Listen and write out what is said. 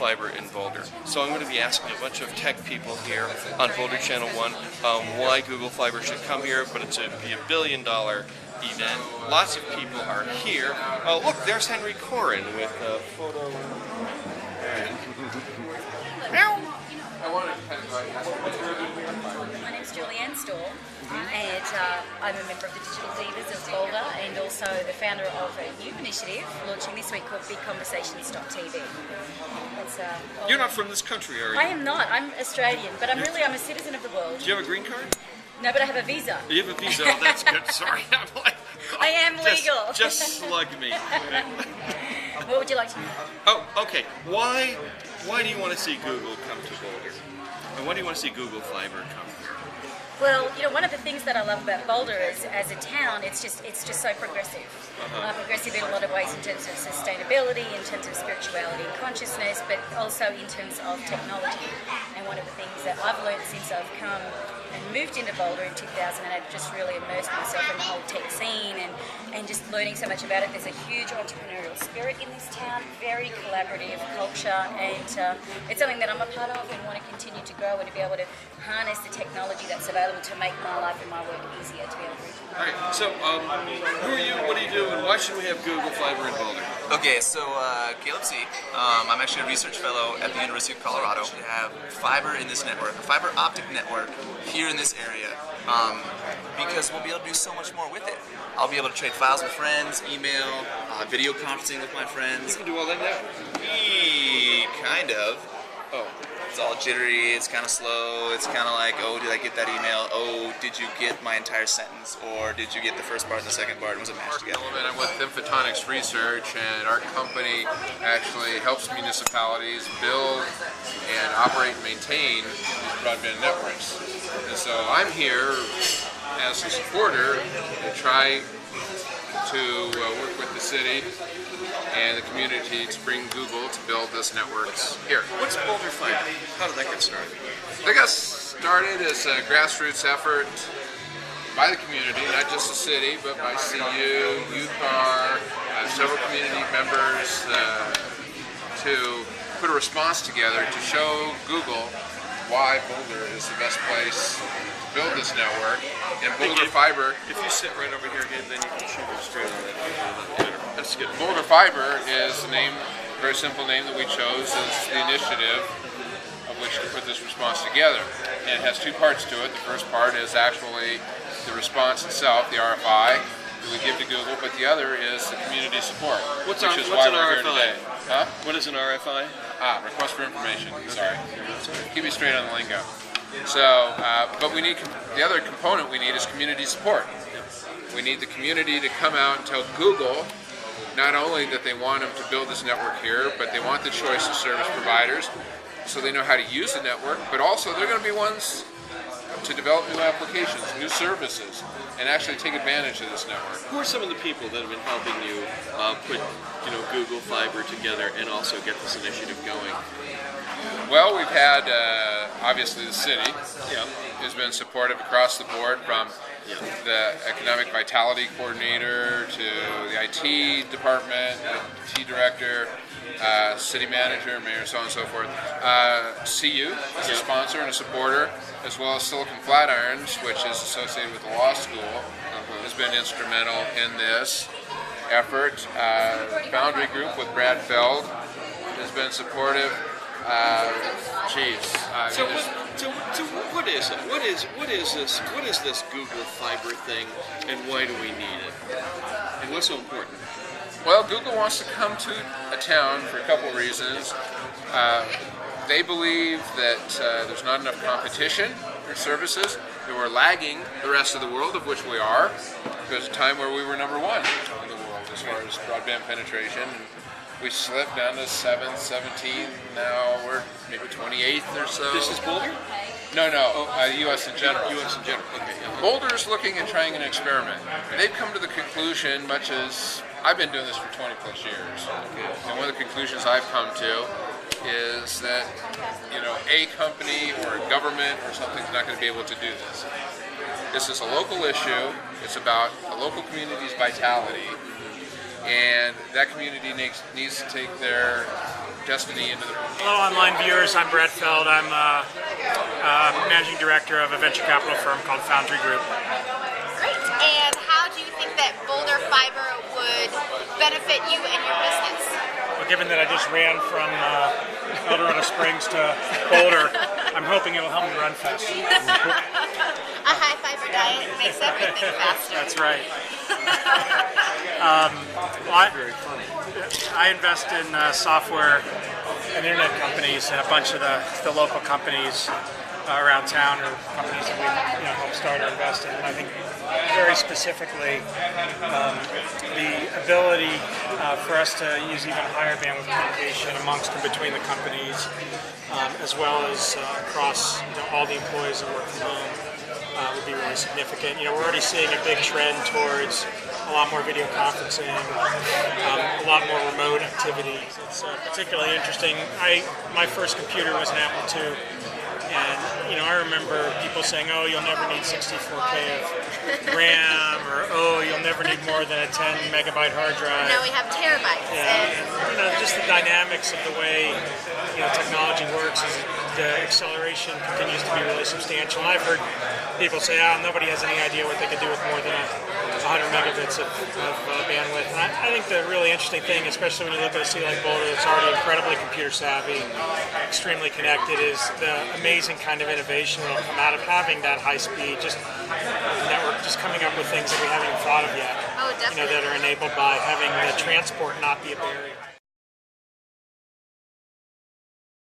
Fiber in Boulder. So I'm going to be asking a bunch of tech people here on Boulder Channel 1 why Google Fiber should come here, but it's be $1 billion event. Lots of people are here. Oh, look, there's Henry Corin with a photo. My name's Julianne Storr, and I'm a member of the Digital Divas of Boulder and also the founder of a new initiative launching this week called BigConversations.tv. You're not from this country, are you? I am not. I'm Australian, but I'm a citizen of the world. Do you have a green card? No, but I have a visa. You have a visa? Oh, that's good. Sorry. I'm like, I am legal. Just slug me. What would you like to know? Oh, okay. Why do you want to see Google come to Boulder? And why do you want to see Google Fiber come here? Well, one of the things that I love about Boulder is, as a town, it's just so progressive. Progressive in a lot of ways in terms of sustainability, in terms of spirituality and consciousness, but also in terms of technology. And one of the things that I've learned since I've come and moved into Boulder in 2000, and I've just really immersed myself in the whole tech scene and just learning so much about it. There's a huge entrepreneurial spirit in this town, very collaborative culture, and it's something that I'm a part of and want to continue to grow and to be able to harness the technology that's available to make my life and my work easier to be able to reach. All right, so who are you, what do you do, and why should we have Google Fiber in Boulder? Okay, so Caleb C. I'm actually a research fellow at the University of Colorado. We have fiber in this network, a fiber optic network here in this area, because we'll be able to do so much more with it. I'll be able to trade files with friends, email, video conferencing with my friends. You can do all that now? Kind of. Oh. It's all jittery, it's kind of slow, it's kind of like, oh, did I get that email? Oh, did you get my entire sentence? Or did you get the first part and the second part? It was a mashed together. I'm with Photonics Research, and our company actually helps municipalities build and operate and maintain these broadband networks. And so I'm here as a supporter to try to work with the city and the community to bring Google to build this networks here. What's BoulderFiber? How did that get started? They got started as a grassroots effort by the community, not just the city, but by CU, Youth Bar, several community members to put a response together to show Google why Boulder is the best place to build this network. And BoulderFiber, if you sit right over here again, then you can shoot it straight on that. That's good. BoulderFiber is the name, very simple name that we chose as the initiative of which to put this response together. And it has two parts to it. The first part is actually the response itself, the RFI that we give to Google, but the other is the community support, what's why an we're RFI? here today. Huh? What is an RFI? Request for information. Sorry. Keep me straight on the lingo. So, but we need, the other component we need is community support. We need the community to come out and tell Google not only that they want them to build this network here, but they want the choice of service providers so they know how to use the network, but also they're going to be ones to develop new applications, new services, and actually take advantage of this network. Who are some of the people that have been helping you put Google Fiber together and also get this initiative going? Well, we've had, obviously, the city has been supportive across the board, from the Economic Vitality Coordinator to the IT department, the IT director, city manager, mayor, so on and so forth. CU is a sponsor and a supporter, as well as Silicon Flatirons, which is associated with the law school, has been instrumental in this effort. Boundary Group with Brad Feld has been supportive. So what is it? What is this? What is this Google Fiber thing, and why do we need it? And what's so important? Well, Google wants to come to a town for a couple of reasons. They believe that there's not enough competition for services, that we're lagging the rest of the world, of which we are. There's a time where we were #1 in the world as far as broadband penetration. We slipped down to 7th, 17th, now we're maybe 28th or so. This is Boulder? No, U.S. in general. U.S. in general, okay. Boulder's looking at trying an experiment. They've come to the conclusion, much as I've been doing this for 20 plus years, and one of the conclusions I've come to is that, a company or a government or something is not going to be able to do this. This is a local issue. It's about a local community's vitality. And that community needs to take their destiny into the Hello, online viewers. I'm Brett Feld. I'm managing director of a venture capital firm called Foundry Group. Great. And how do you think that BoulderFiber would benefit you and your business? Well, given that I just ran from El Dorado Springs to Boulder, I'm hoping it'll help me run faster. A high fiber diet makes everything faster. That's right. I invest in software and internet companies, and a bunch of the local companies around town, or companies that we help start or invest in. And I think very specifically the ability for us to use even higher bandwidth communication amongst and between the companies, as well as across all the employees that work from home, would be really significant. We're already seeing a big trend towards a lot more video conferencing, a lot more remote activity. It's particularly interesting. My first computer was an Apple II, and I remember people saying, "Oh, you'll never need 64K of RAM," or "Oh, you'll never need more than a 10 megabyte hard drive." Now we have terabytes. Yeah, and just the dynamics of the way technology works is the acceleration continues to be really substantial. And I've heard people say, nobody has any idea what they could do with more than 100 megabits of bandwidth. And I think the really interesting thing, especially when you look at a city like Boulder that's already incredibly computer savvy, extremely connected, is the amazing kind of innovation that will come out of having that high speed network, just coming up with things that we haven't even thought of yet. Oh, definitely. That are enabled by having the transport not be a barrier.